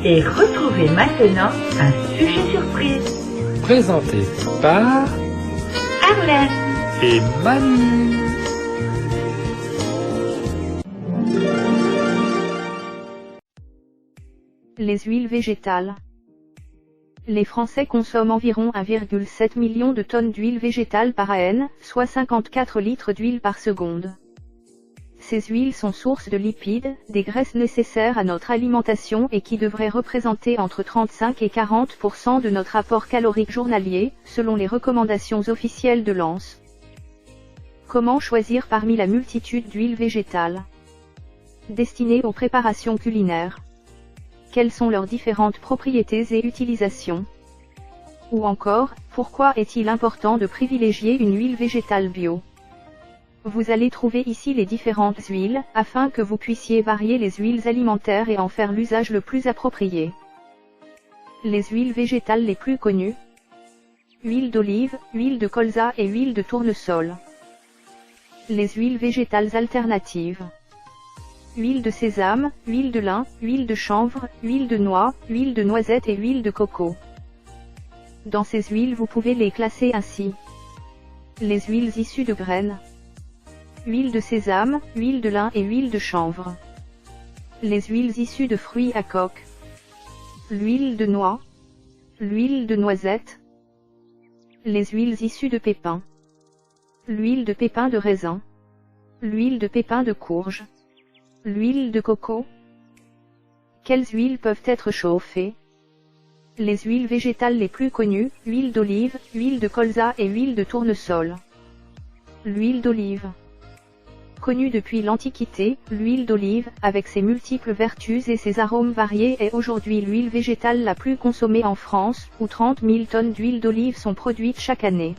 Et retrouvez maintenant un sujet surprise. Présenté par Arlette et Manu. Les huiles végétales. Les Français consomment environ 1,7 million de tonnes d'huile végétale par an, soit 54 litres d'huile par seconde. Ces huiles sont source de lipides, des graisses nécessaires à notre alimentation et qui devraient représenter entre 35 et 40% de notre apport calorique journalier, selon les recommandations officielles de l'ANS. Comment choisir parmi la multitude d'huiles végétales destinées aux préparations culinaires? Quelles sont leurs différentes propriétés et utilisations? Ou encore, pourquoi est-il important de privilégier une huile végétale bio? Vous allez trouver ici les différentes huiles, afin que vous puissiez varier les huiles alimentaires et en faire l'usage le plus approprié. Les huiles végétales les plus connues: huile d'olive, huile de colza et huile de tournesol. Les huiles végétales alternatives: huile de sésame, huile de lin, huile de chanvre, huile de noix, huile de noisette et huile de coco. Dans ces huiles vous pouvez les classer ainsi. Les huiles issues de graines: huile de sésame, huile de lin et huile de chanvre. Les huiles issues de fruits à coque: l'huile de noix, l'huile de noisette. Les huiles issues de pépins: l'huile de pépins de raisin, l'huile de pépins de courge, l'huile de coco. Quelles huiles peuvent être chauffées? Les huiles végétales les plus connues: huile d'olive, huile de colza et huile de tournesol. L'huile d'olive. Connue depuis l'Antiquité, l'huile d'olive, avec ses multiples vertus et ses arômes variés, est aujourd'hui l'huile végétale la plus consommée en France, où 30 000 tonnes d'huile d'olive sont produites chaque année.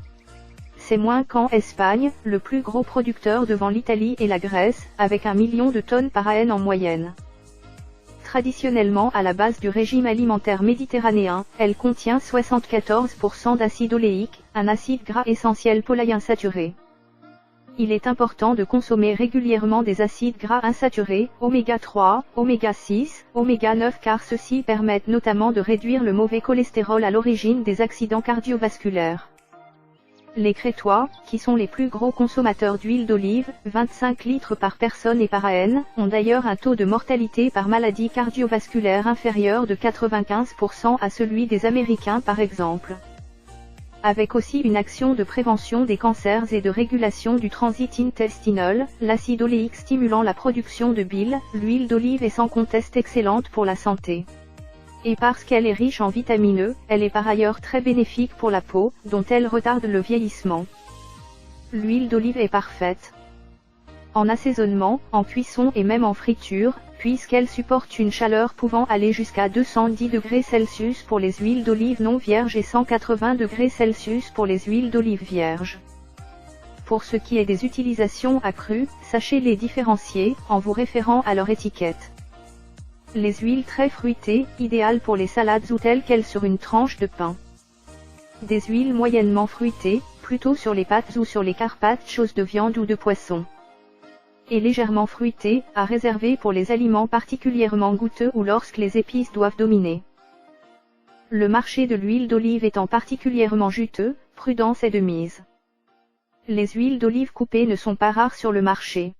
C'est moins qu'en Espagne, le plus gros producteur devant l'Italie et la Grèce, avec 1 million de tonnes par an en moyenne. Traditionnellement à la base du régime alimentaire méditerranéen, elle contient 74% d'acide oléique, un acide gras essentiel polyinsaturé. Il est important de consommer régulièrement des acides gras insaturés, oméga 3, oméga 6, oméga 9 car ceux-ci permettent notamment de réduire le mauvais cholestérol à l'origine des accidents cardiovasculaires. Les Crétois, qui sont les plus gros consommateurs d'huile d'olive, 25 litres par personne et par an, ont d'ailleurs un taux de mortalité par maladie cardiovasculaire inférieur de 95% à celui des Américains par exemple. Avec aussi une action de prévention des cancers et de régulation du transit intestinal, l'acide oléique stimulant la production de bile, l'huile d'olive est sans conteste excellente pour la santé. Et parce qu'elle est riche en vitamine E, elle est par ailleurs très bénéfique pour la peau, dont elle retarde le vieillissement. L'huile d'olive est parfaite en assaisonnement, en cuisson et même en friture, puisqu'elle supporte une chaleur pouvant aller jusqu'à 210 degrés Celsius pour les huiles d'olive non vierges et 180 degrés Celsius pour les huiles d'olive vierges. Pour ce qui est des utilisations accrues, sachez les différencier, en vous référant à leur étiquette. Les huiles très fruitées, idéales pour les salades ou telles quelles sur une tranche de pain. Des huiles moyennement fruitées, plutôt sur les pâtes ou sur les carpaccios de viande ou de poisson. Et légèrement fruitées, à réserver pour les aliments particulièrement goûteux ou lorsque les épices doivent dominer. Le marché de l'huile d'olive étant particulièrement juteux, prudence est de mise. Les huiles d'olive coupées ne sont pas rares sur le marché.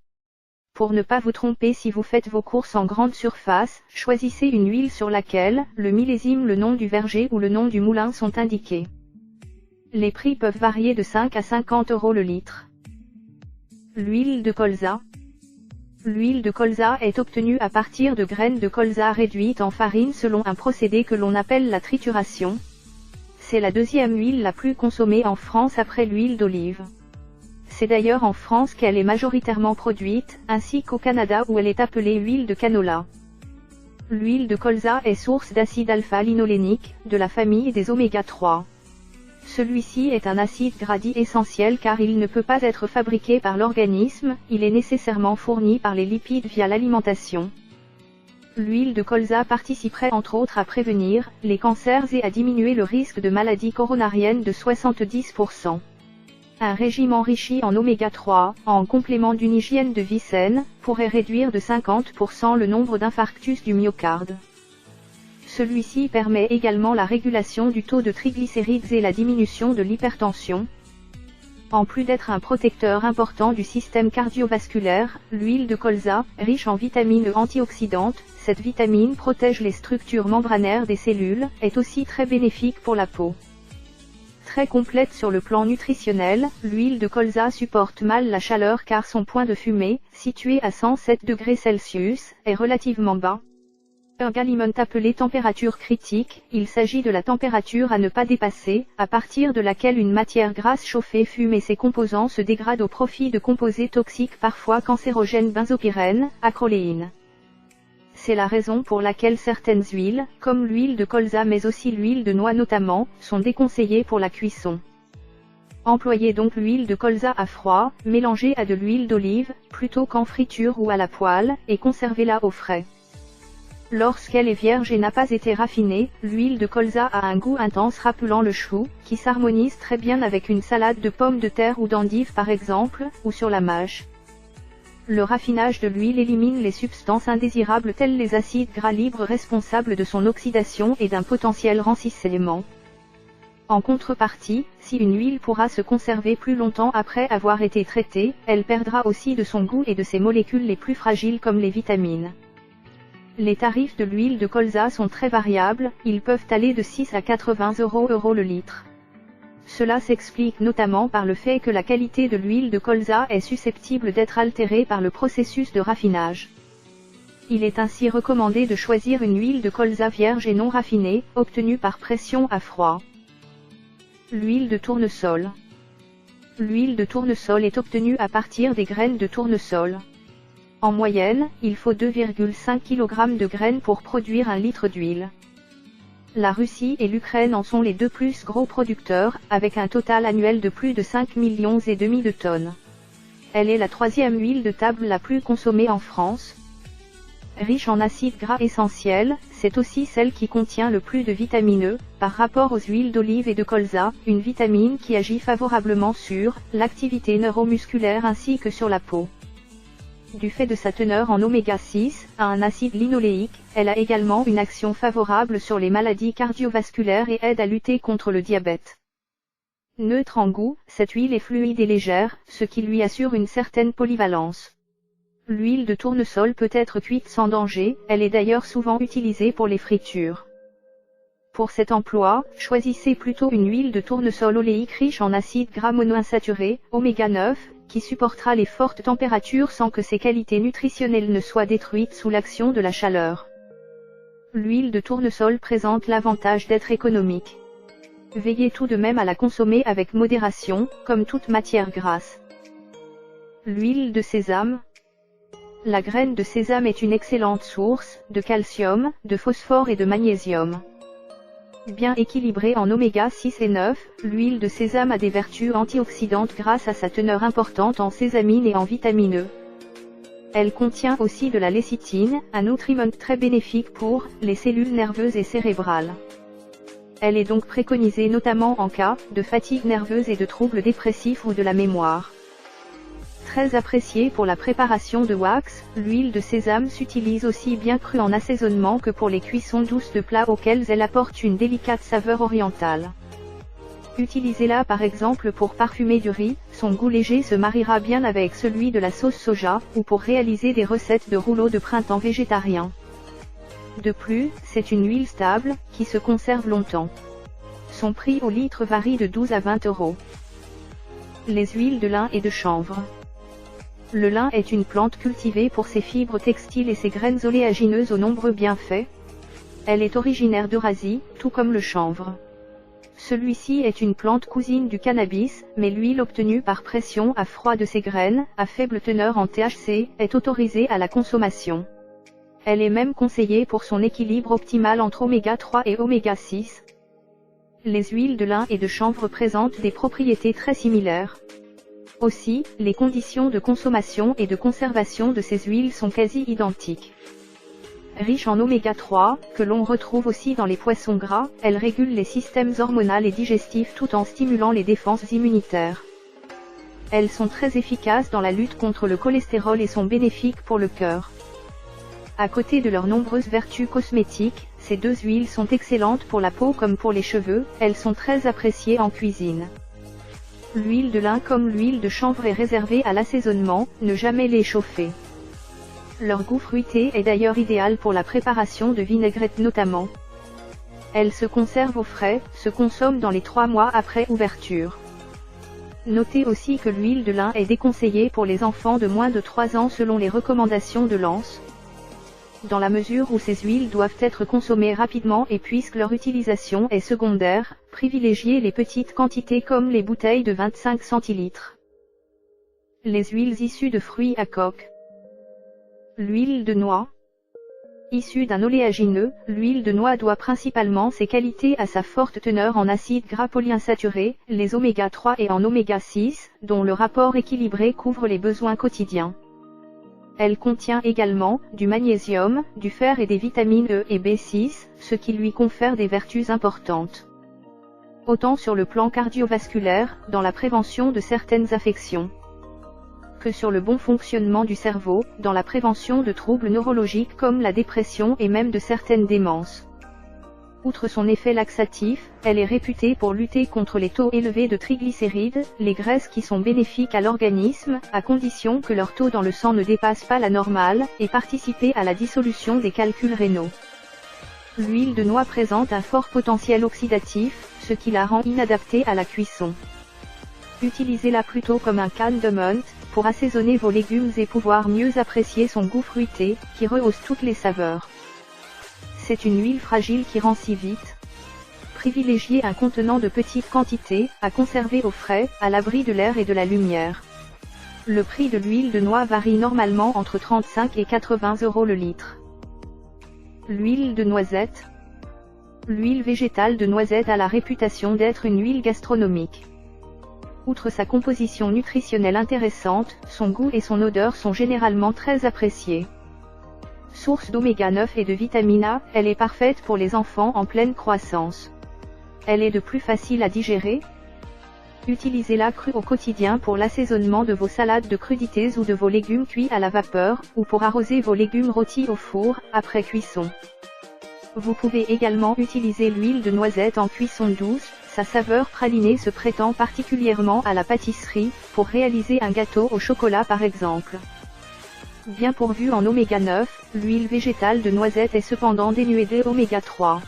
Pour ne pas vous tromper si vous faites vos courses en grande surface, choisissez une huile sur laquelle le millésime, le nom du verger ou le nom du moulin sont indiqués. Les prix peuvent varier de 5 à 50 € le litre. L'huile de colza. L'huile de colza est obtenue à partir de graines de colza réduites en farine selon un procédé que l'on appelle la trituration. C'est la deuxième huile la plus consommée en France après l'huile d'olive. C'est d'ailleurs en France qu'elle est majoritairement produite, ainsi qu'au Canada où elle est appelée huile de canola. L'huile de colza est source d'acide alpha-linolénique, de la famille des oméga 3. Celui-ci est un acide gras dit essentiel car il ne peut pas être fabriqué par l'organisme, il est nécessairement fourni par les lipides via l'alimentation. L'huile de colza participerait entre autres à prévenir les cancers et à diminuer le risque de maladies coronariennes de 70%. Un régime enrichi en oméga 3, en complément d'une hygiène de vie saine, pourrait réduire de 50% le nombre d'infarctus du myocarde. Celui-ci permet également la régulation du taux de triglycérides et la diminution de l'hypertension. En plus d'être un protecteur important du système cardiovasculaire, l'huile de colza, riche en vitamines antioxydantes, cette vitamine protège les structures membranaires des cellules, est aussi très bénéfique pour la peau. Très complète sur le plan nutritionnel, l'huile de colza supporte mal la chaleur car son point de fumée, situé à 107 degrés Celsius, est relativement bas. Ergaliment appelé température critique, il s'agit de la température à ne pas dépasser, à partir de laquelle une matière grasse chauffée fume et ses composants se dégradent au profit de composés toxiques parfois cancérogènes benzopyrène, acroléine. C'est la raison pour laquelle certaines huiles, comme l'huile de colza mais aussi l'huile de noix notamment, sont déconseillées pour la cuisson. Employez donc l'huile de colza à froid, mélangée à de l'huile d'olive, plutôt qu'en friture ou à la poêle, et conservez-la au frais. Lorsqu'elle est vierge et n'a pas été raffinée, l'huile de colza a un goût intense rappelant le chou, qui s'harmonise très bien avec une salade de pommes de terre ou d'endives par exemple, ou sur la mâche. Le raffinage de l'huile élimine les substances indésirables telles les acides gras libres responsables de son oxydation et d'un potentiel rancissement. En contrepartie, si une huile pourra se conserver plus longtemps après avoir été traitée, elle perdra aussi de son goût et de ses molécules les plus fragiles comme les vitamines. Les tarifs de l'huile de colza sont très variables, ils peuvent aller de 6 à 80 € le litre. Cela s'explique notamment par le fait que la qualité de l'huile de colza est susceptible d'être altérée par le processus de raffinage. Il est ainsi recommandé de choisir une huile de colza vierge et non raffinée, obtenue par pression à froid. L'huile de tournesol. L'huile de tournesol est obtenue à partir des graines de tournesol. En moyenne, il faut 2,5 kg de graines pour produire 1 litre d'huile. La Russie et l'Ukraine en sont les deux plus gros producteurs, avec un total annuel de plus de 5,5 millions de tonnes. Elle est la troisième huile de table la plus consommée en France. Riche en acides gras essentiels, c'est aussi celle qui contient le plus de vitamine E, par rapport aux huiles d'olive et de colza, une vitamine qui agit favorablement sur l'activité neuromusculaire ainsi que sur la peau. Du fait de sa teneur en oméga 6, un acide linoléique, elle a également une action favorable sur les maladies cardiovasculaires et aide à lutter contre le diabète. Neutre en goût, cette huile est fluide et légère, ce qui lui assure une certaine polyvalence. L'huile de tournesol peut être cuite sans danger, elle est d'ailleurs souvent utilisée pour les fritures. Pour cet emploi, choisissez plutôt une huile de tournesol oléique riche en acides gras monoinsaturés, oméga 9, qui supportera les fortes températures sans que ses qualités nutritionnelles ne soient détruites sous l'action de la chaleur. L'huile de tournesol présente l'avantage d'être économique. Veillez tout de même à la consommer avec modération, comme toute matière grasse. L'huile de sésame. La graine de sésame est une excellente source de calcium, de phosphore et de magnésium. Bien équilibrée en oméga 6 et 9, l'huile de sésame a des vertus antioxydantes grâce à sa teneur importante en sésamine et en vitamine E. Elle contient aussi de la lécithine, un nutriment très bénéfique pour les cellules nerveuses et cérébrales. Elle est donc préconisée notamment en cas de fatigue nerveuse et de troubles dépressifs ou de la mémoire. Très appréciée pour la préparation de wax, l'huile de sésame s'utilise aussi bien crue en assaisonnement que pour les cuissons douces de plats auxquels elle apporte une délicate saveur orientale. Utilisez-la par exemple pour parfumer du riz, son goût léger se mariera bien avec celui de la sauce soja, ou pour réaliser des recettes de rouleaux de printemps végétariens. De plus, c'est une huile stable, qui se conserve longtemps. Son prix au litre varie de 12 à 20 €. Les huiles de lin et de chanvre. Le lin est une plante cultivée pour ses fibres textiles et ses graines oléagineuses aux nombreux bienfaits. Elle est originaire d'Eurasie, tout comme le chanvre. Celui-ci est une plante cousine du cannabis, mais l'huile obtenue par pression à froid de ses graines, à faible teneur en THC, est autorisée à la consommation. Elle est même conseillée pour son équilibre optimal entre oméga 3 et oméga 6. Les huiles de lin et de chanvre présentent des propriétés très similaires. Aussi, les conditions de consommation et de conservation de ces huiles sont quasi identiques. Riche en oméga 3, que l'on retrouve aussi dans les poissons gras, elle régule les systèmes hormonaux et digestifs tout en stimulant les défenses immunitaires. Elles sont très efficaces dans la lutte contre le cholestérol et sont bénéfiques pour le cœur. À côté de leurs nombreuses vertus cosmétiques, Ces deux huiles sont excellentes pour la peau comme pour les cheveux, elles sont très appréciées en cuisine. L'huile de lin comme l'huile de chanvre est réservée à l'assaisonnement, ne jamais les chauffer. Leur goût fruité est d'ailleurs idéal pour la préparation de vinaigrettes notamment. Elles se conservent au frais, se consomment dans les 3 mois après ouverture. Notez aussi que l'huile de lin est déconseillée pour les enfants de moins de 3 ans selon les recommandations de l'ANS. Dans la mesure où ces huiles doivent être consommées rapidement et puisque leur utilisation est secondaire, privilégiez les petites quantités comme les bouteilles de 25 centilitres. Les huiles issues de fruits à coque. L'huile de noix. Issue d'un oléagineux, l'huile de noix doit principalement ses qualités à sa forte teneur en acides gras polyinsaturés, les oméga 3 et en oméga 6, dont le rapport équilibré couvre les besoins quotidiens. Elle contient également du magnésium, du fer et des vitamines E et B6, ce qui lui confère des vertus importantes. Autant sur le plan cardiovasculaire, dans la prévention de certaines affections, que sur le bon fonctionnement du cerveau, dans la prévention de troubles neurologiques comme la dépression et même de certaines démences. Outre son effet laxatif, elle est réputée pour lutter contre les taux élevés de triglycérides, les graisses qui sont bénéfiques à l'organisme, à condition que leur taux dans le sang ne dépasse pas la normale, et participer à la dissolution des calculs rénaux. L'huile de noix présente un fort potentiel oxydatif, ce qui la rend inadaptée à la cuisson. Utilisez-la plutôt comme un condiment, pour assaisonner vos légumes et pouvoir mieux apprécier son goût fruité, qui rehausse toutes les saveurs. C'est une huile fragile qui rancit vite. Privilégiez un contenant de petite quantité, à conserver au frais, à l'abri de l'air et de la lumière. Le prix de l'huile de noix varie normalement entre 35 et 80 € le litre. L'huile de noisette. L'huile végétale de noisette a la réputation d'être une huile gastronomique. Outre sa composition nutritionnelle intéressante, son goût et son odeur sont généralement très appréciés. Source d'oméga 9 et de vitamine A, elle est parfaite pour les enfants en pleine croissance. Elle est de plus facile à digérer. Utilisez-la crue au quotidien pour l'assaisonnement de vos salades de crudités ou de vos légumes cuits à la vapeur, ou pour arroser vos légumes rôtis au four, après cuisson. Vous pouvez également utiliser l'huile de noisette en cuisson douce, sa saveur pralinée se prêtant particulièrement à la pâtisserie, pour réaliser un gâteau au chocolat par exemple. Bien pourvue en oméga 9, l'huile végétale de noisette est cependant dénuée d'oméga 3.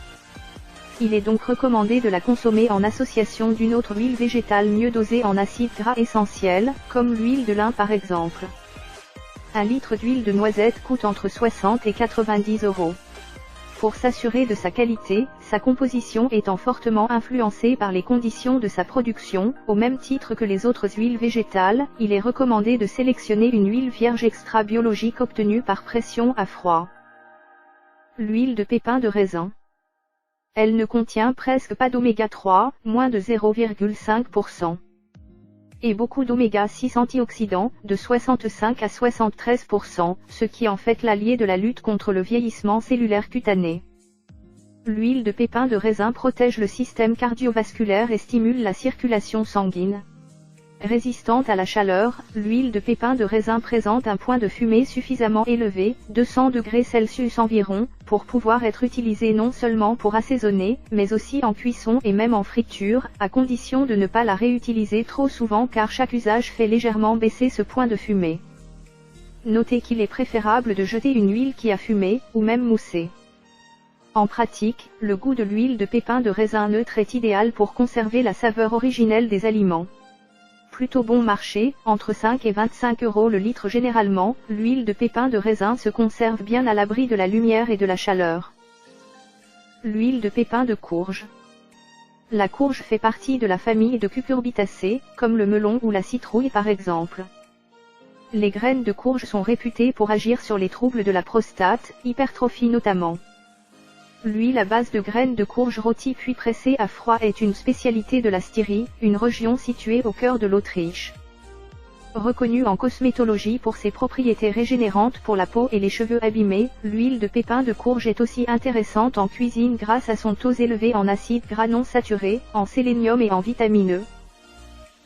Il est donc recommandé de la consommer en association d'une autre huile végétale mieux dosée en acides gras essentiels, comme l'huile de lin par exemple. 1 litre d'huile de noisette coûte entre 60 et 90 €. Pour s'assurer de sa qualité, sa composition étant fortement influencée par les conditions de sa production, au même titre que les autres huiles végétales, il est recommandé de sélectionner une huile vierge extra biologique obtenue par pression à froid. L'huile de pépins de raisin. Elle ne contient presque pas d'oméga 3, moins de 0,5%. Et beaucoup d'oméga 6 antioxydants, de 65 à 73%, ce qui en fait l'allié de la lutte contre le vieillissement cellulaire cutané. L'huile de pépins de raisin protège le système cardiovasculaire et stimule la circulation sanguine. Résistante à la chaleur, l'huile de pépins de raisin présente un point de fumée suffisamment élevé, 200 degrés Celsius environ, pour pouvoir être utilisée non seulement pour assaisonner, mais aussi en cuisson et même en friture, à condition de ne pas la réutiliser trop souvent car chaque usage fait légèrement baisser ce point de fumée. Notez qu'il est préférable de jeter une huile qui a fumé, ou même moussé. En pratique, le goût de l'huile de pépins de raisin neutre est idéal pour conserver la saveur originelle des aliments. Plutôt bon marché, entre 5 et 25 € le litre généralement, l'huile de pépins de raisin se conserve bien à l'abri de la lumière et de la chaleur. L'huile de pépins de courge. La courge fait partie de la famille de cucurbitacées, comme le melon ou la citrouille par exemple. Les graines de courge sont réputées pour agir sur les troubles de la prostate, hypertrophie notamment. L'huile à base de graines de courge rôties puis pressées à froid est une spécialité de la Styrie, une région située au cœur de l'Autriche. Reconnue en cosmétologie pour ses propriétés régénérantes pour la peau et les cheveux abîmés, l'huile de pépins de courge est aussi intéressante en cuisine grâce à son taux élevé en acides gras non saturés, en sélénium et en vitamine E.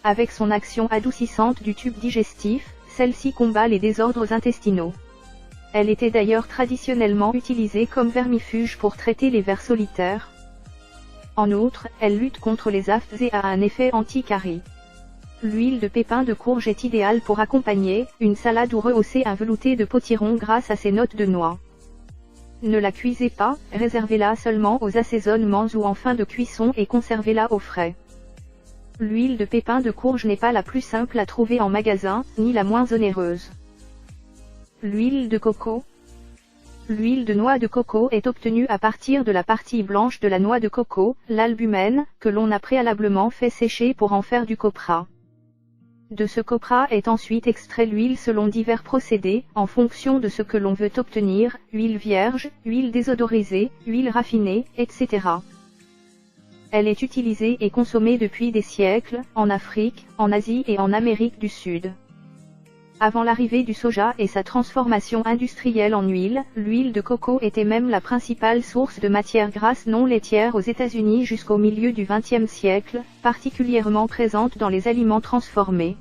Avec son action adoucissante du tube digestif, celle-ci combat les désordres intestinaux. Elle était d'ailleurs traditionnellement utilisée comme vermifuge pour traiter les vers solitaires. En outre, elle lutte contre les aftes et a un effet anti-carie. L'huile de pépins de courge est idéale pour accompagner une salade ou rehausser un velouté de potiron grâce à ses notes de noix. Ne la cuisez pas, réservez-la seulement aux assaisonnements ou en fin de cuisson et conservez-la au frais. L'huile de pépins de courge n'est pas la plus simple à trouver en magasin, ni la moins onéreuse. L'huile de coco. L'huile de noix de coco est obtenue à partir de la partie blanche de la noix de coco, l'albumène, que l'on a préalablement fait sécher pour en faire du copra. De ce copra est ensuite extrait l'huile selon divers procédés, en fonction de ce que l'on veut obtenir, huile vierge, huile désodorisée, huile raffinée, etc. Elle est utilisée et consommée depuis des siècles, en Afrique, en Asie et en Amérique du Sud. Avant l'arrivée du soja et sa transformation industrielle en huile, l'huile de coco était même la principale source de matières grasses non laitières aux États-Unis jusqu'au milieu du XXe siècle, particulièrement présente dans les aliments transformés.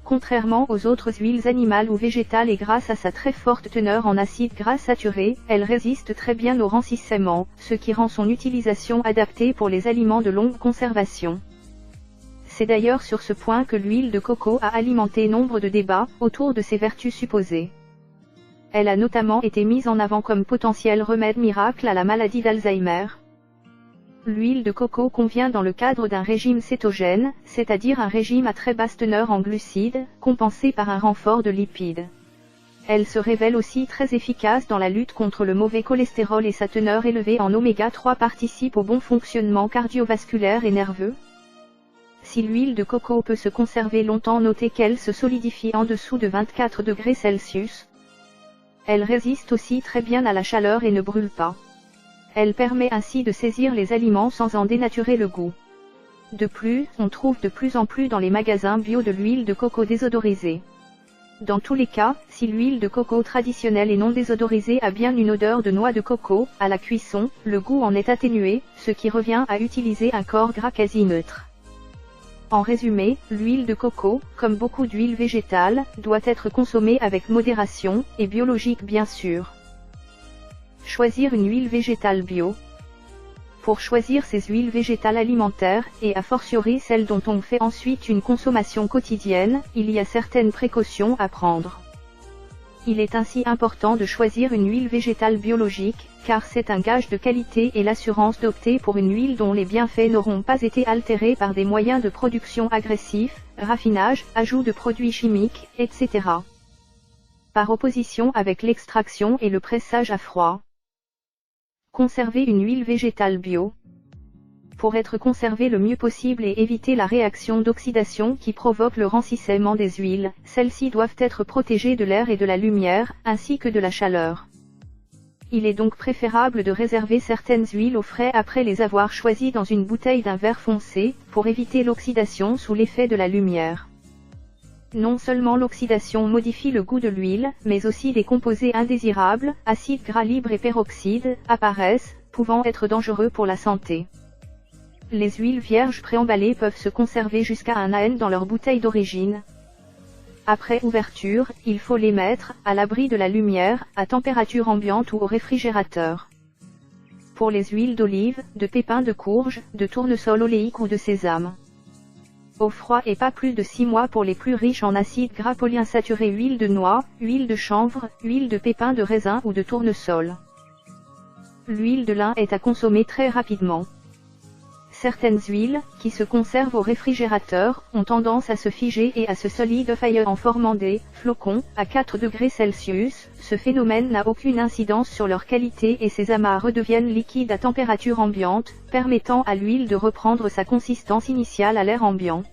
Contrairement aux autres huiles animales ou végétales et grâce à sa très forte teneur en acides gras saturés, elle résiste très bien au rancissement, ce qui rend son utilisation adaptée pour les aliments de longue conservation. C'est d'ailleurs sur ce point que l'huile de coco a alimenté nombre de débats autour de ses vertus supposées. Elle a notamment été mise en avant comme potentiel remède miracle à la maladie d'Alzheimer. L'huile de coco convient dans le cadre d'un régime cétogène, c'est-à-dire un régime à très basse teneur en glucides, compensé par un renfort de lipides. Elle se révèle aussi très efficace dans la lutte contre le mauvais cholestérol et sa teneur élevée en oméga 3 participe au bon fonctionnement cardiovasculaire et nerveux. Si l'huile de coco peut se conserver longtemps, notez qu'elle se solidifie en dessous de 24 degrés Celsius. Elle résiste aussi très bien à la chaleur et ne brûle pas. Elle permet ainsi de saisir les aliments sans en dénaturer le goût. De plus, on trouve de plus en plus dans les magasins bio de l'huile de coco désodorisée. Dans tous les cas, si l'huile de coco traditionnelle et non désodorisée a bien une odeur de noix de coco, à la cuisson, le goût en est atténué, ce qui revient à utiliser un corps gras quasi neutre. En résumé, l'huile de coco, comme beaucoup d'huiles végétales, doit être consommée avec modération, et biologique bien sûr. Choisir une huile végétale bio. Pour choisir ces huiles végétales alimentaires, et a fortiori celles dont on fait ensuite une consommation quotidienne, il y a certaines précautions à prendre. Il est ainsi important de choisir une huile végétale biologique, car c'est un gage de qualité et l'assurance d'opter pour une huile dont les bienfaits n'auront pas été altérés par des moyens de production agressifs, raffinage, ajout de produits chimiques, etc. Par opposition avec l'extraction et le pressage à froid. Conserver une huile végétale bio. Pour être conservée le mieux possible et éviter la réaction d'oxydation qui provoque le rancissement des huiles, celles-ci doivent être protégées de l'air et de la lumière, ainsi que de la chaleur. Il est donc préférable de réserver certaines huiles au frais après les avoir choisies dans une bouteille d'un vert foncé, pour éviter l'oxydation sous l'effet de la lumière. Non seulement l'oxydation modifie le goût de l'huile, mais aussi des composés indésirables, acides gras libres et peroxydes, apparaissent, pouvant être dangereux pour la santé. Les huiles vierges préemballées peuvent se conserver jusqu'à 1 an dans leur bouteille d'origine. Après ouverture, il faut les mettre, à l'abri de la lumière, à température ambiante ou au réfrigérateur. Pour les huiles d'olive, de pépins de courge, de tournesol oléique ou de sésame. Au froid et pas plus de 6 mois pour les plus riches en acides gras polyinsaturés, huile de noix, huile de chanvre, huile de pépins de raisin ou de tournesol. L'huile de lin est à consommer très rapidement. Certaines huiles, qui se conservent au réfrigérateur, ont tendance à se figer et à se solidifier en formant des flocons, à 4 degrés Celsius. Ce phénomène n'a aucune incidence sur leur qualité et ces amas redeviennent liquides à température ambiante, permettant à l'huile de reprendre sa consistance initiale à l'air ambiant.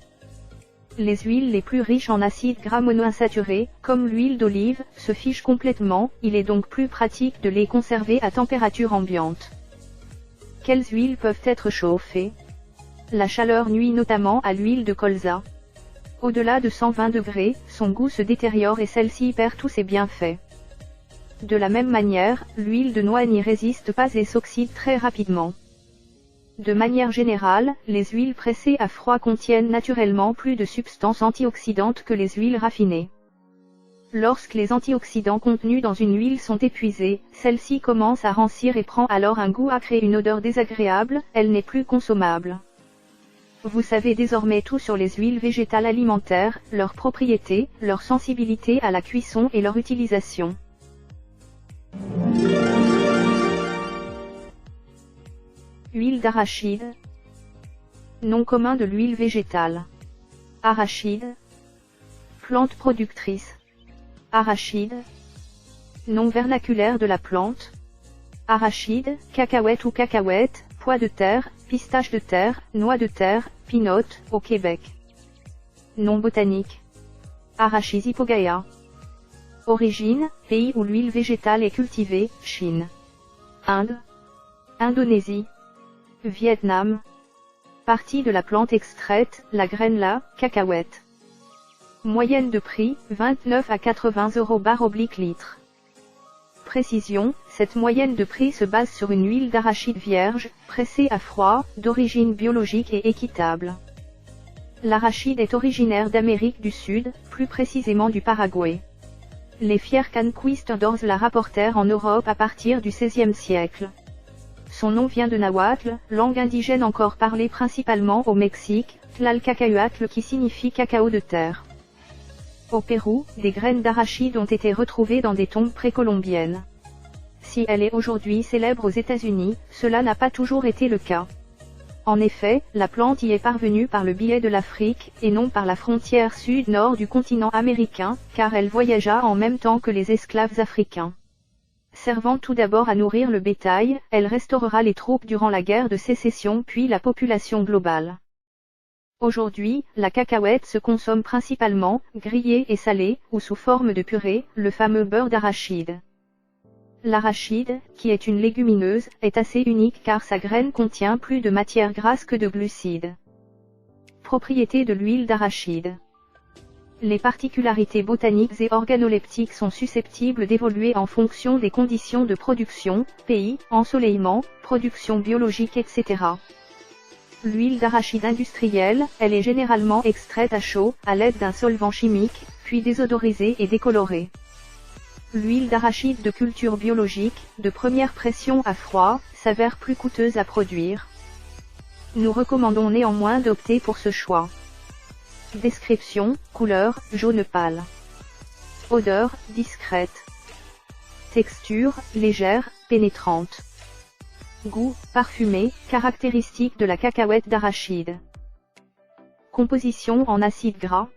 Les huiles les plus riches en acides gras monoinsaturés, comme l'huile d'olive, se figent complètement, il est donc plus pratique de les conserver à température ambiante. Quelles huiles peuvent être chauffées? La chaleur nuit notamment à l'huile de colza. Au-delà de 120 degrés, son goût se détériore et celle-ci perd tous ses bienfaits. De la même manière, l'huile de noix n'y résiste pas et s'oxyde très rapidement. De manière générale, les huiles pressées à froid contiennent naturellement plus de substances antioxydantes que les huiles raffinées. Lorsque les antioxydants contenus dans une huile sont épuisés, celle-ci commence à rancir et prend alors un goût acre et une odeur désagréable, elle n'est plus consommable. Vous savez désormais tout sur les huiles végétales alimentaires, leurs propriétés, leur sensibilité à la cuisson et leur utilisation. Huile d'arachide. Nom commun de l'huile végétale. Arachide. Plante productrice. Arachide. Nom vernaculaire de la plante. Arachide, cacahuète ou cacahuète, pois de terre, pistache de terre, noix de terre, pinote, au Québec. Nom botanique. Arachis hypogaea. Origine, pays où l'huile végétale est cultivée, Chine. Inde. Indonésie. Vietnam. Partie de la plante extraite, la graine la, cacahuète. Moyenne de prix, 29 à 80 €/litre. Précision, cette moyenne de prix se base sur une huile d'arachide vierge, pressée à froid, d'origine biologique et équitable. L'arachide est originaire d'Amérique du Sud, plus précisément du Paraguay. Les fiers conquistadors la rapportèrent en Europe à partir du XVIe siècle. Son nom vient de nahuatl, langue indigène encore parlée principalement au Mexique, tlalcacahuatl qui signifie cacao de terre. Au Pérou, des graines d'arachide ont été retrouvées dans des tombes précolombiennes. Si elle est aujourd'hui célèbre aux États-Unis, cela n'a pas toujours été le cas. En effet, la plante y est parvenue par le biais de l'Afrique, et non par la frontière sud-nord du continent américain, car elle voyagea en même temps que les esclaves africains. Servant tout d'abord à nourrir le bétail, elle restaurera les troupes durant la guerre de sécession puis la population globale. Aujourd'hui, la cacahuète se consomme principalement, grillée et salée, ou sous forme de purée, le fameux beurre d'arachide. L'arachide, qui est une légumineuse, est assez unique car sa graine contient plus de matière grasse que de glucides. Propriétés de l'huile d'arachide. Les particularités botaniques et organoleptiques sont susceptibles d'évoluer en fonction des conditions de production, pays, ensoleillement, production biologique etc. L'huile d'arachide industrielle, elle est généralement extraite à chaud, à l'aide d'un solvant chimique, puis désodorisée et décolorée. L'huile d'arachide de culture biologique, de première pression à froid, s'avère plus coûteuse à produire. Nous recommandons néanmoins d'opter pour ce choix. Description, couleur, jaune pâle. Odeur, discrète. Texture, légère, pénétrante. Goût, parfumé, caractéristique de la cacahuète d'arachide. Composition en acide gras.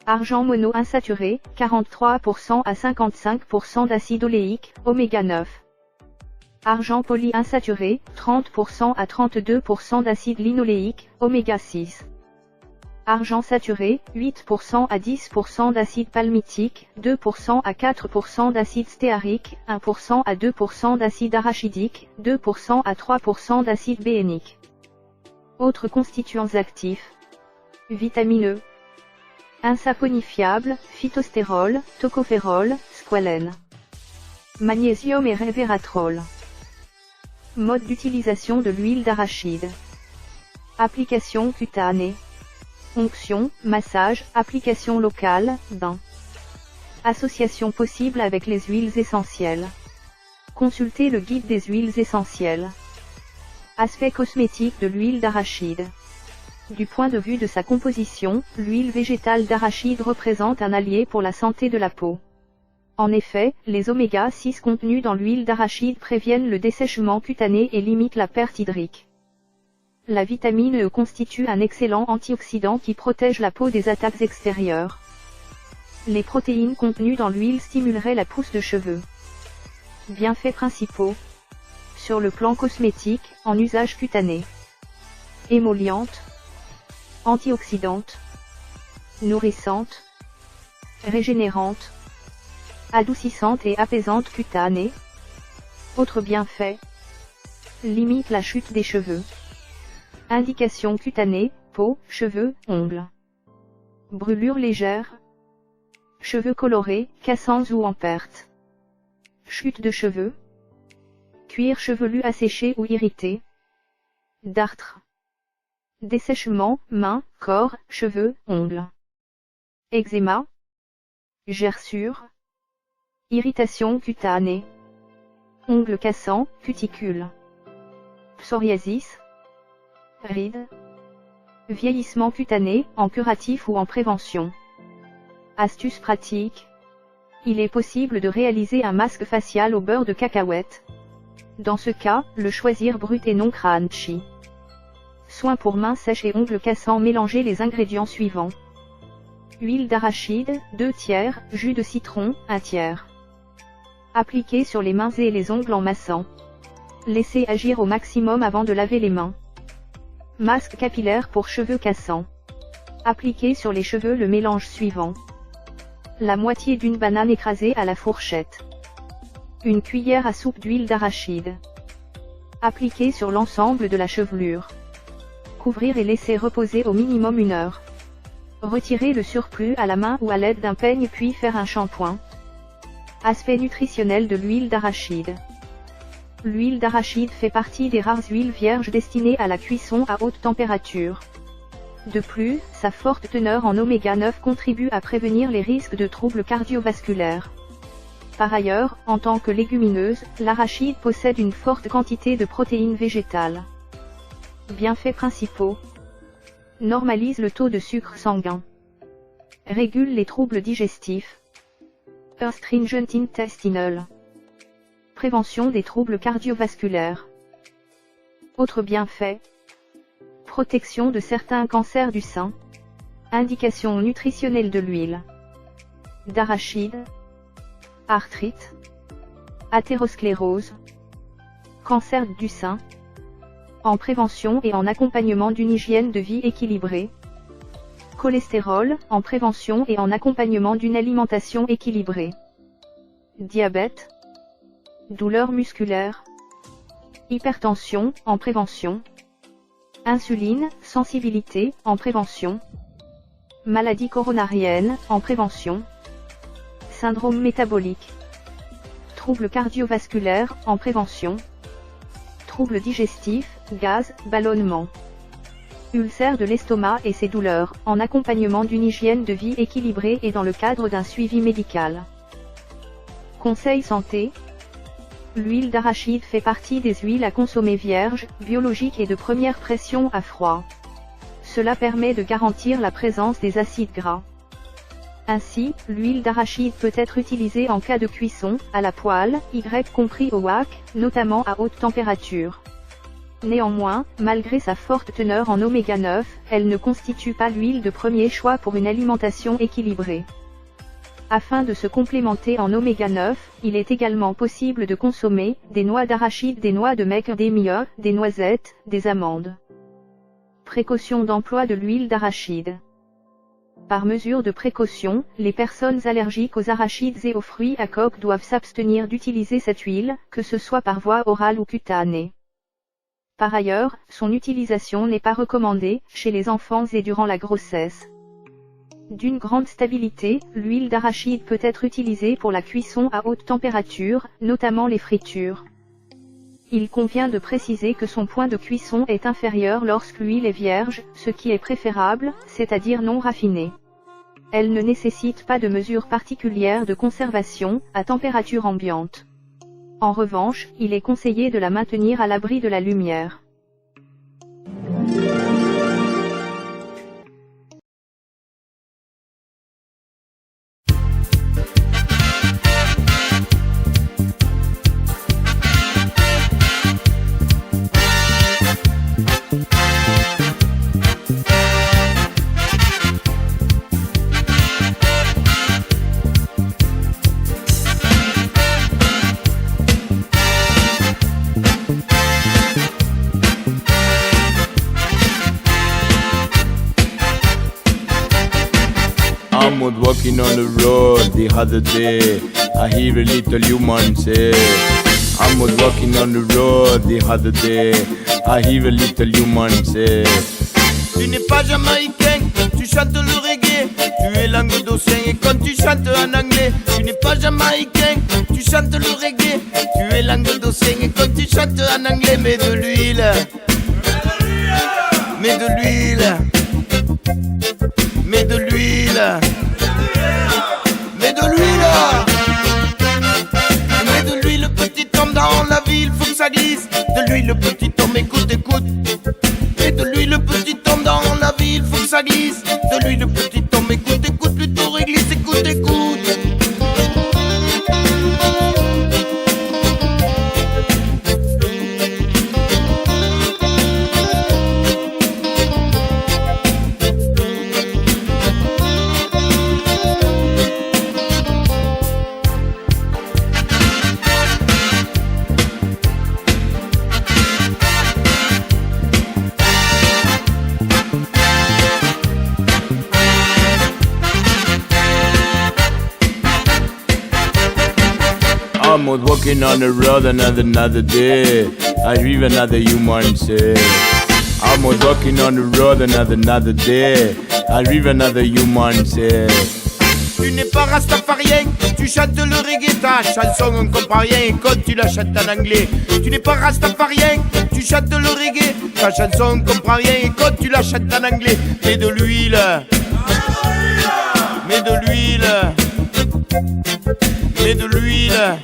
Argent mono-insaturé, 43% à 55% d'acide oléique, oméga 9. Argent polyinsaturé, 30% à 32% d'acide linoléique, oméga 6. Argent saturé, 8% à 10% d'acide palmitique, 2% à 4% d'acide stéarique, 1% à 2% d'acide arachidique, 2% à 3% d'acide bénénique. Autres constituants actifs. Vitamine E. Insaponifiable, phytostérol, tocophérol, squalène. Magnésium et resveratrol. Mode d'utilisation de l'huile d'arachide. Application cutanée. Onction, massage, application locale, bain. Association possible avec les huiles essentielles. Consultez le guide des huiles essentielles. Aspect cosmétique de l'huile d'arachide. Du point de vue de sa composition, l'huile végétale d'arachide représente un allié pour la santé de la peau. En effet, les oméga 6 contenus dans l'huile d'arachide préviennent le dessèchement cutané et limitent la perte hydrique. La vitamine E constitue un excellent antioxydant qui protège la peau des attaques extérieures. Les protéines contenues dans l'huile stimuleraient la pousse de cheveux. Bienfaits principaux. Sur le plan cosmétique, en usage cutané. Émolliente. Antioxydante. Nourrissante. Régénérante. Adoucissante et apaisante cutanée. Autres bienfaits. Limite la chute des cheveux. Indications cutanées, peau, cheveux, ongles. Brûlure légère. Cheveux colorés, cassants ou en perte. Chute de cheveux. Cuir chevelu asséché ou irrité. Dartre. Dessèchement, mains, corps, cheveux, ongles. Eczéma. gerçure, irritation cutanée, ongles cassants, cuticule, psoriasis, rides, vieillissement cutané, en curatif ou en prévention. Astuce pratique. Il est possible de réaliser un masque facial au beurre de cacahuète. Dans ce cas, le choisir brut et non crunchy. Soin pour mains sèches et ongles cassants. Mélangez les ingrédients suivants. Huile d'arachide, 2 tiers, jus de citron, 1 tiers. Appliquez sur les mains et les ongles en massant. Laissez agir au maximum avant de laver les mains. Masque capillaire pour cheveux cassants. Appliquez sur les cheveux le mélange suivant. La moitié d'une banane écrasée à la fourchette. Une cuillère à soupe d'huile d'arachide. Appliquez sur l'ensemble de la chevelure. Couvrir et laisser reposer au minimum 1 heure. Retirez le surplus à la main ou à l'aide d'un peigne puis faire un shampoing. Aspect nutritionnel de l'huile d'arachide. L'huile d'arachide fait partie des rares huiles vierges destinées à la cuisson à haute température. De plus, sa forte teneur en oméga 9 contribue à prévenir les risques de troubles cardiovasculaires. Par ailleurs, en tant que légumineuse, l'arachide possède une forte quantité de protéines végétales. Bienfaits principaux. Normalise le taux de sucre sanguin. Régule les troubles digestifs. Astringent intestinal. Prévention des troubles cardiovasculaires. Autres bienfaits. Protection de certains cancers du sein. Indication nutritionnelle de l'huile d'arachide. Arthrite. Athérosclérose. Cancer du sein. En prévention et en accompagnement d'une hygiène de vie équilibrée. Cholestérol, en prévention et en accompagnement d'une alimentation équilibrée. Diabète. Douleurs musculaires. Hypertension, en prévention. Insuline, sensibilité, en prévention. Maladie coronarienne, en prévention. Syndrome métabolique. Troubles cardiovasculaires, en prévention. Troubles digestifs, gaz, ballonnement. Ulcères de l'estomac et ses douleurs, en accompagnement d'une hygiène de vie équilibrée et dans le cadre d'un suivi médical. Conseil santé. L'huile d'arachide fait partie des huiles à consommer vierges, biologiques et de première pression à froid. Cela permet de garantir la présence des acides gras. Ainsi, l'huile d'arachide peut être utilisée en cas de cuisson, à la poêle, y compris au wok, notamment à haute température. Néanmoins, malgré sa forte teneur en oméga 9, elle ne constitue pas l'huile de premier choix pour une alimentation équilibrée. Afin de se complémenter en oméga 9, il est également possible de consommer des noix d'arachide, des noix de macadamia, des noisettes, des amandes. Précaution d'emploi de l'huile d'arachide. Par mesure de précaution, les personnes allergiques aux arachides et aux fruits à coque doivent s'abstenir d'utiliser cette huile, que ce soit par voie orale ou cutanée. Par ailleurs, son utilisation n'est pas recommandée chez les enfants et durant la grossesse. D'une grande stabilité, l'huile d'arachide peut être utilisée pour la cuisson à haute température, notamment les fritures. Il convient de préciser que son point de cuisson est inférieur lorsque l'huile est vierge, ce qui est préférable, c'est-à-dire non raffinée. Elle ne nécessite pas de mesures particulières de conservation, à température ambiante. En revanche, il est conseillé de la maintenir à l'abri de la lumière. I'm out walking on the road the other day. I hear a little human say. I'm out walking on the road the other day. I hear a little human say. Tu n'es pas jamaïcain, tu chantes le reggae. Tu es languedocien et quand tu chantes en anglais. Tu n'es pas jamaïcain, tu chantes le reggae. Tu es languedocien et quand tu chantes en anglais. Mets de l'huile, mets de l'huile, mets de l'huile, mets de de l'huile. Mets de l'huile, petit homme, dans la ville, faut que ça glisse. De l'huile, petit homme, écoute, écoute. Mets de l'huile, petit homme, dans la ville, faut que ça glisse. De l'huile, petit homme, écoute, écoute, plutôt réglisse, écoute, écoute. I'm out walking on the road another day. I live another human say. I'm out walking on the road another day. I live another human say. Tu n'es pas rastafarien, tu chantes le reggae, ta chanson on comprend rien et quand tu la chantes en anglais. Tu n'es pas rastafarien, tu chantes le reggae, ta chanson on comprend rien et quand tu la chantes en anglais. Mets de l'huile, mets de l'huile, mets de l'huile.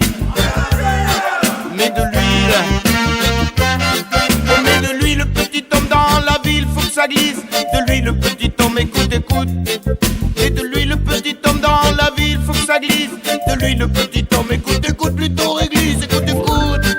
Mets de l'huile. Oh, mets de l'huile, petit homme, dans la ville, faut que ça glisse. De l'huile, petit homme, écoute, écoute. Mets de l'huile, petit homme, dans la ville, faut que ça glisse. De l'huile, petit homme, écoute, écoute, plutôt réglisse, écoute, écoute.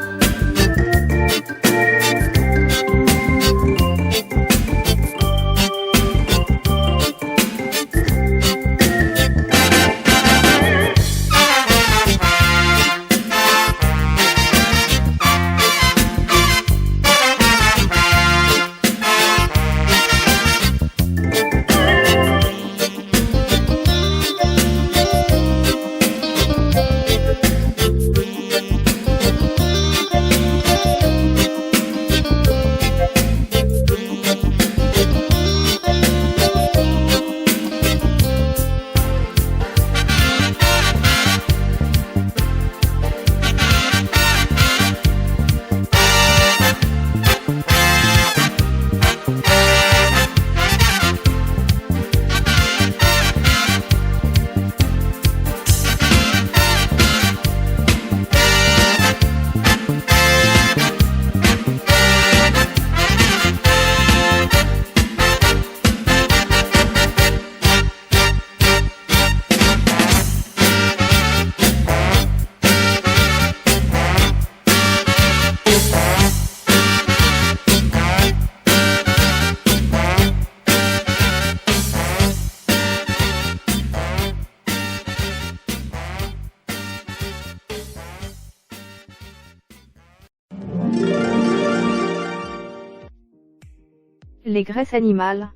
Les graisses animales.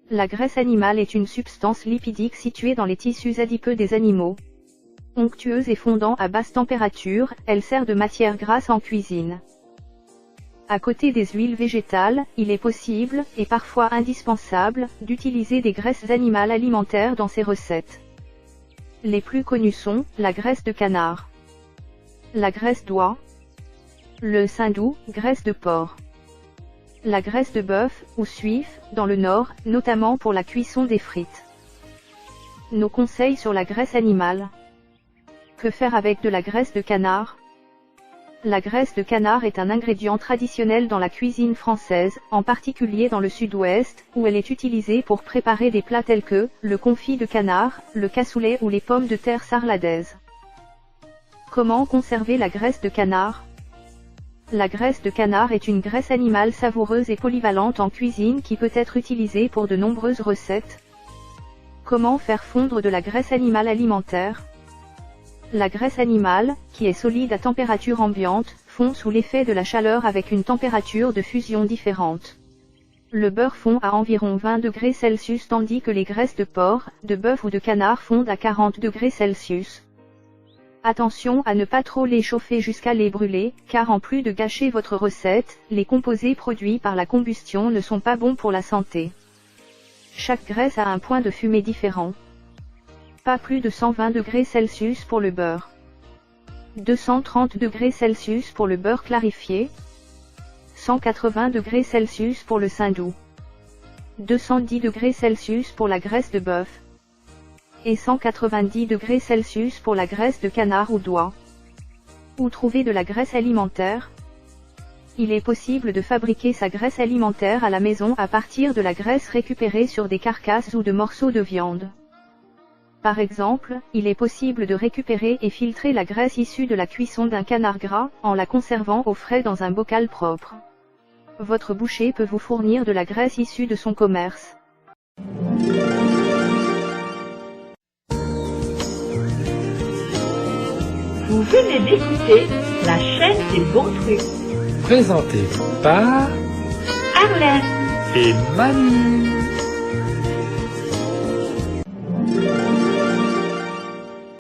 La graisse animale est une substance lipidique située dans les tissus adipeux des animaux. Onctueuse et fondant à basse température, elle sert de matière grasse en cuisine. À côté des huiles végétales, il est possible, et parfois indispensable, d'utiliser des graisses animales alimentaires dans ces recettes. Les plus connues sont, la graisse de canard, la graisse d'oie, le saindoux, graisse de porc, la graisse de bœuf, ou suif, dans le Nord, notamment pour la cuisson des frites. Nos conseils sur la graisse animale. Que faire avec de la graisse de canard? La graisse de canard est un ingrédient traditionnel dans la cuisine française, en particulier dans le sud-ouest, où elle est utilisée pour préparer des plats tels que, le confit de canard, le cassoulet ou les pommes de terre sarladaises. Comment conserver la graisse de canard? La graisse de canard est une graisse animale savoureuse et polyvalente en cuisine qui peut être utilisée pour de nombreuses recettes. Comment faire fondre de la graisse animale alimentaire? La graisse animale, qui est solide à température ambiante, fond sous l'effet de la chaleur avec une température de fusion différente. Le beurre fond à environ 20 degrés Celsius tandis que les graisses de porc, de bœuf ou de canard fondent à 40 degrés Celsius. Attention à ne pas trop les chauffer jusqu'à les brûler, car en plus de gâcher votre recette, les composés produits par la combustion ne sont pas bons pour la santé. Chaque graisse a un point de fumée différent. Pas plus de 120 degrés Celsius pour le beurre. 230 degrés Celsius pour le beurre clarifié. 180 degrés Celsius pour le saindoux. 210 degrés Celsius pour la graisse de bœuf. et 190 degrés Celsius pour la graisse de canard ou d'oie. Où trouver de la graisse alimentaire? Il est possible de fabriquer sa graisse alimentaire à la maison à partir de la graisse récupérée sur des carcasses ou de morceaux de viande. Par exemple, il est possible de récupérer et filtrer la graisse issue de la cuisson d'un canard gras, en la conservant au frais dans un bocal propre. Votre boucher peut vous fournir de la graisse issue de son commerce. Vous venez d'écouter la chaîne des bons trucs. Présenté par Arlette et Manu.